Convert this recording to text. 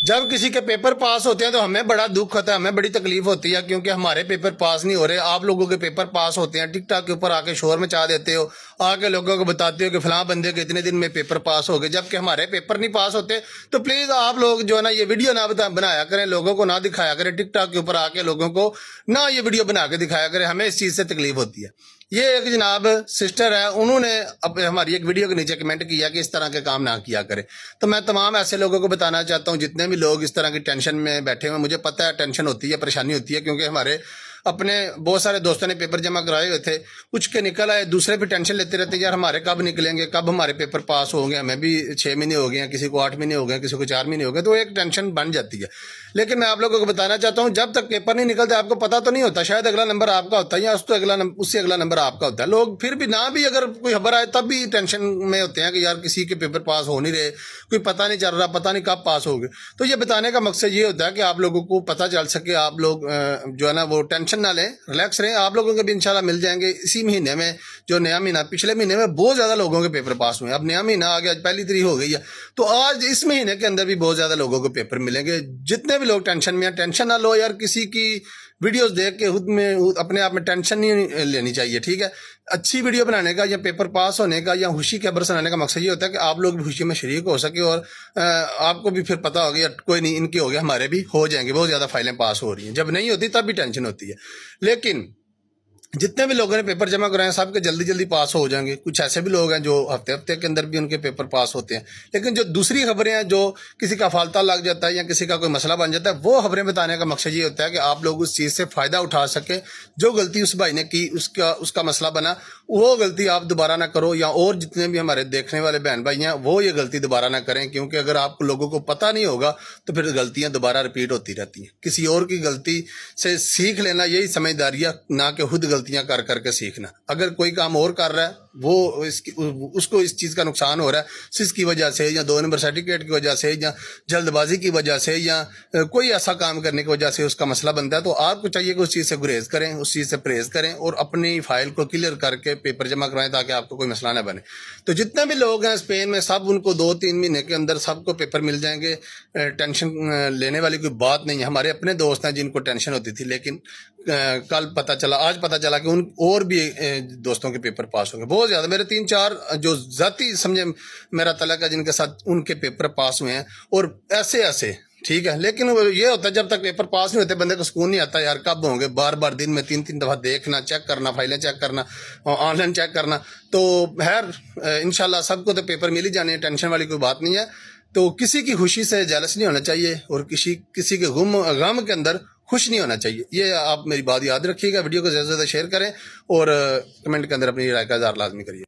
جب کسی کے پیپر پاس ہوتے ہیں تو ہمیں بڑا دکھ ہوتا ہے، ہمیں بڑی تکلیف ہوتی ہے، کیونکہ ہمارے پیپر پاس نہیں ہو رہے، آپ لوگوں کے پیپر پاس ہوتے ہیں، ٹک ٹاک کے اوپر آ کے شور مچا دیتے ہو، آ کے لوگوں کو بتاتے ہو کہ فلاں بندے کے اتنے دن میں پیپر پاس ہو گئے، جبکہ ہمارے پیپر نہیں پاس ہوتے۔ تو پلیز آپ لوگ جو ہے نا یہ ویڈیو نہ بنایا کریں، لوگوں کو نہ دکھایا کریں، ٹک ٹاک کے اوپر آ کے لوگوں کو نہ یہ ویڈیو بنا کے دکھایا کریں، ہمیں اس چیز سے تکلیف ہوتی ہے۔ یہ ایک جناب سسٹر ہے، انہوں نے ہماری ایک ویڈیو کے نیچے کمنٹ کیا کہ اس طرح کے کام نہ کیا کرے، تو میں تمام ایسے لوگوں کو بتانا چاہتا ہوں، جتنے بھی لوگ اس طرح کی ٹینشن میں بیٹھے ہوئے، مجھے پتہ ہے ٹینشن ہوتی ہے، پریشانی ہوتی ہے، کیونکہ ہمارے اپنے بہت سارے دوستوں نے پیپر جمع کرائے ہوئے تھے، کچھ کے نکل آئے، دوسرے بھی ٹینشن لیتے رہتے ہیں، یار ہمارے کب نکلیں گے، کب ہمارے پیپر پاس ہوں گے، ہمیں بھی 6 مہینے ہو گئے ہیں، کسی کو 8 مہینے ہو گئے، کسی کو 4 مہینے ہو گئے، تو ایک ٹینشن بن جاتی ہے۔ لیکن میں آپ لوگوں کو بتانا چاہتا ہوں، جب تک پیپر نہیں نکلتے آپ کو پتہ تو نہیں ہوتا، شاید اگلا نمبر آپ کا ہوتا ہے یا اس سے اگلا نمبر آپ کا ہوتا ہے، لوگ پھر بھی نہ بھی اگر کوئی خبر آئے تب بھی ٹینشن میں ہوتے ہیں کہ یار کسی کے پیپر پاس ہو نہیں رہے، کوئی پتہ نہیں چل رہا، پتہ نہیں کب پاس ہو گئے۔ تو یہ بتانے کا مقصد یہ ہوتا ہے کہ آپ لوگوں کو پتہ چل سکے، آپ لوگ جو ہے نا وہ ٹینشن نہ لیں، ریلیکس رہیں، آپ لوگوں کے بھی انشاءاللہ مل جائیں گے اسی مہینے میں، جو نیا مہینہ، پچھلے مہینے میں بہت زیادہ لوگوں کے پیپر پاس ہوئے ہیں، اب نیا مہینہ آ گیا، پہلی تاریخ ہو گئی ہے، تو آج اس مہینے کے اندر بھی بہت زیادہ لوگوں کو پیپر ملیں گے۔ جتنے بھی لوگ ٹینشن میں ہیں، ٹینشن نہ لو یار، کسی کی ویڈیوز دیکھ کے خود میں اپنے آپ میں ٹینشن نہیں لینی چاہیے، ٹھیک ہے۔ اچھی ویڈیو بنانے کا یا پیپر پاس ہونے کا یا خوشی کی خبر سنانے کا مقصد یہ ہوتا ہے کہ آپ لوگ بھی خوشی میں شریک ہو سکے، اور آپ کو بھی پھر پتہ ہو گیا کوئی نہیں، ان کے ہو گیا، ہمارے بھی ہو جائیں گے، بہت زیادہ فائلیں پاس ہو رہی ہیں، جب نہیں ہوتی تب بھی ٹینشن ہوتی ہے۔ لیکن جتنے بھی لوگوں نے پیپر جمع کرائے ہیں سب کے جلدی جلدی پاس ہو جائیں گے، کچھ ایسے بھی لوگ ہیں جو ہفتے کے اندر بھی ان کے پیپر پاس ہوتے ہیں، لیکن جو دوسری خبریں ہیں، جو کسی کا فالتہ لگ جاتا ہے یا کسی کا کوئی مسئلہ بن جاتا ہے، وہ خبریں بتانے کا مقصد یہ ہوتا ہے کہ آپ لوگ اس چیز سے فائدہ اٹھا سکیں، جو غلطی اس بھائی نے کی، اس کا مسئلہ بنا، وہ غلطی آپ دوبارہ نہ کرو، یا اور جتنے بھی ہمارے دیکھنے والے بہن بھائی ہیں وہ یہ غلطی دوبارہ نہ کریں، کیونکہ اگر آپ لوگوں کو پتہ نہیں ہوگا تو پھر غلطیاں دوبارہ ریپیٹ ہوتی رہتی ہیں۔ کسی اور کی غلطی سے سیکھ لینا یہی سمجھداری ہے، نہ کہ خود غلطیاں کر کر کے سیکھنا۔ اگر کوئی کام اور کر رہا ہے، وہ اس کو اس چیز کا نقصان ہو رہا ہے، سس کی وجہ سے یا 2 نمبر سرٹیفکیٹ کی وجہ سے یا جلد بازی کی وجہ سے یا کوئی ایسا کام کرنے کی وجہ سے اس کا مسئلہ بنتا ہے، تو آپ کو چاہیے کہ اس چیز سے گریز کریں، اس چیز سے پرہیز کریں اور اپنی فائل کو کلیئر کر کے پیپر جمع کروائیں تاکہ آپ کو کوئی مسئلہ نہ بنے۔ تو جتنے بھی لوگ ہیں اسپین میں، سب ان کو 2-3 مہینے کے اندر سب کو پیپر مل جائیں گے، ٹینشن لینے والی کوئی بات نہیں ہے۔ ہمارے اپنے دوست ہیں جن کو ٹینشن ہوتی تھی، لیکن کل پتہ چلا، آج پتہ چلا کہ ان اور بھی دوستوں کے پیپر پاس ہوں گے، بہت زیادہ، میرے 3-4 جو ذاتی سمجھے میرا تعلق ہے جن کے ساتھ، ان کے پیپر پاس ہوئے ہیں، اور ایسے ٹھیک ہے۔ لیکن یہ ہوتا ہے جب تک پیپر پاس نہیں ہوتے بندے کو سکون نہیں آتا، یار کب ہوں گے، بار بار دن میں 3 دفعہ دیکھنا، چیک کرنا، فائلیں چیک کرنا، آن لائن چیک کرنا۔ تو خیر انشاءاللہ سب کو تو پیپر مل ہی جانے ہیں، ٹینشن والی کوئی بات نہیں ہے۔ تو کسی کی خوشی سے جیلس نہیں ہونا چاہیے، اور کسی کے غم کے اندر خوش نہیں ہونا چاہیے۔ یہ آپ میری بات یاد رکھیے گا، ویڈیو کو زیادہ سے زیادہ شیئر کریں اور کمنٹ کے اندر اپنی رائے کا اظہار لازمی کریے۔